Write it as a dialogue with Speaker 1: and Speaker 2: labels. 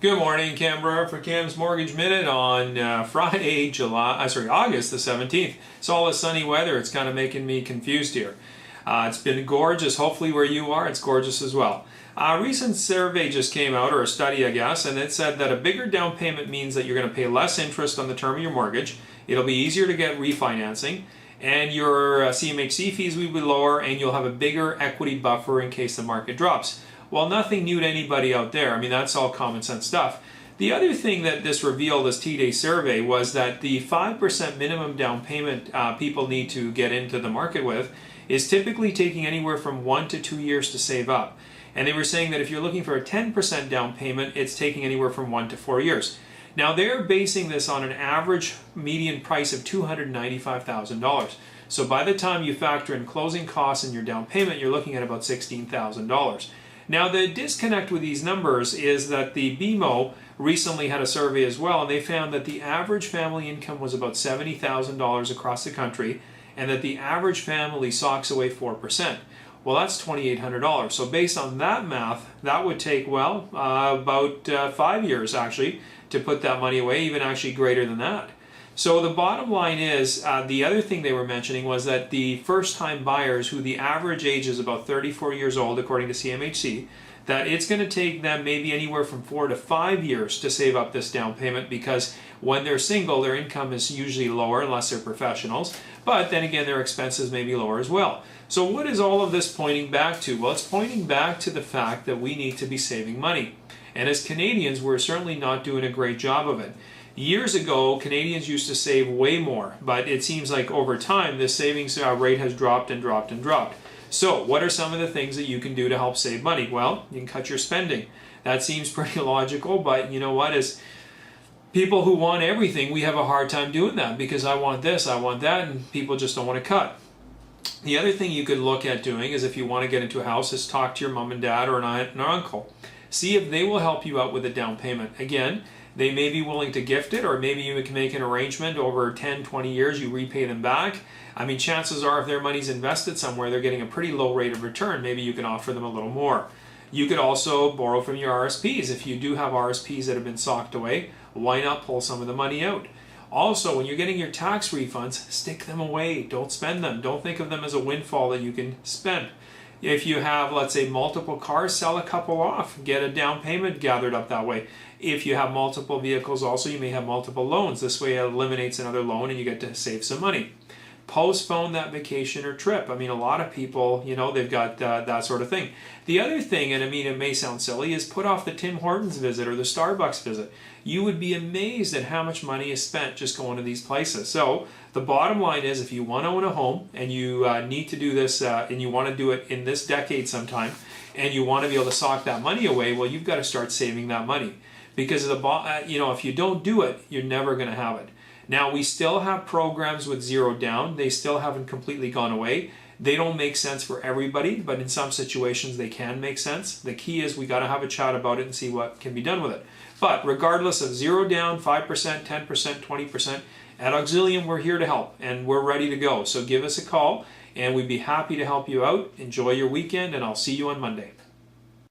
Speaker 1: Good morning, Canberra, for Cam's Mortgage Minute on Friday, August the 17th. It's all the sunny weather. It's kind of making me confused here. It's been gorgeous. Hopefully where you are, it's gorgeous as well. A recent survey just came out, or a study, I guess, and it said that a bigger down payment means that you're going to pay less interest on the term of your mortgage. It'll be easier to get refinancing, and your CMHC fees will be lower, and you'll have a bigger equity buffer in case the market drops. Well, nothing new to anybody out there. I mean, that's all common sense stuff. The other thing that this revealed, this T-Day survey, was that the 5% minimum down payment people need to get into the market with is typically taking anywhere from 1 to 2 years to save up. And they were saying that if you're looking for a 10% down payment, it's taking anywhere from 1 to 4 years. Now, they're basing this on an average median price of $295,000. So by the time you factor in closing costs and your down payment, you're looking at about $16,000. Now, the disconnect with these numbers is that the BMO recently had a survey as well, and they found that the average family income was about $70,000 across the country, and that the average family socks away 4%. Well, that's $2,800. So based on that math, that would take, well, about 5 years actually to put that money away, even actually greater than that. So the bottom line is, the other thing they were mentioning was that the first-time buyers, who the average age is about 34 years old according to CMHC, that it's going to take them maybe anywhere from 4 to 5 years to save up this down payment, because when they're single, their income is usually lower unless they're professionals, but then again, their expenses may be lower as well. So what is all of this pointing back to? Well, it's pointing back to the fact that we need to be saving money. And as Canadians, we're certainly not doing a great job of it. Years ago, Canadians used to save way more, but it seems like over time, the savings rate has dropped and dropped and dropped. So what are some of the things that you can do to help save money? Well, you can cut your spending. That seems pretty logical, but you know what? As people who want everything, we have a hard time doing that, because I want this, I want that, and people just don't want to cut. The other thing you could look at doing is, if you want to get into a house, is talk to your mom and dad or an aunt and an uncle. See if they will help you out with a down payment. Again, they may be willing to gift it, or maybe you can make an arrangement over 10, 20 years, you repay them back. I mean, chances are if their money's invested somewhere, they're getting a pretty low rate of return. Maybe you can offer them a little more. You could also borrow from your RSPs. If you do have RSPs that have been socked away, why not pull some of the money out? Also, when you're getting your tax refunds, stick them away. Don't spend them. Don't think of them as a windfall that you can spend. If you have, let's say, multiple cars, sell a couple off. Get a down payment gathered up that way. If you have multiple vehicles also, you may have multiple loans. This way it eliminates another loan and you get to save some money. Postpone that vacation or trip. I mean, a lot of people, you know, they've got that sort of thing. The other thing, and I mean, it may sound silly, is put off the Tim Hortons visit or the Starbucks visit. You would be amazed at how much money is spent just going to these places. So the bottom line is, if you want to own a home and you need to do this and you want to do it in this decade sometime, and you want to be able to sock that money away, well, you've got to start saving that money. Because of the, you know, if you don't do it, you're never going to have it. Now, we still have programs with zero down. They still haven't completely gone away. They don't make sense for everybody, but in some situations they can make sense. The key is we got to have a chat about it and see what can be done with it. But regardless of zero down, 5%, 10%, 20%, at Auxilium we're here to help and we're ready to go. So give us a call and we'd be happy to help you out. Enjoy your weekend, and I'll see you on Monday.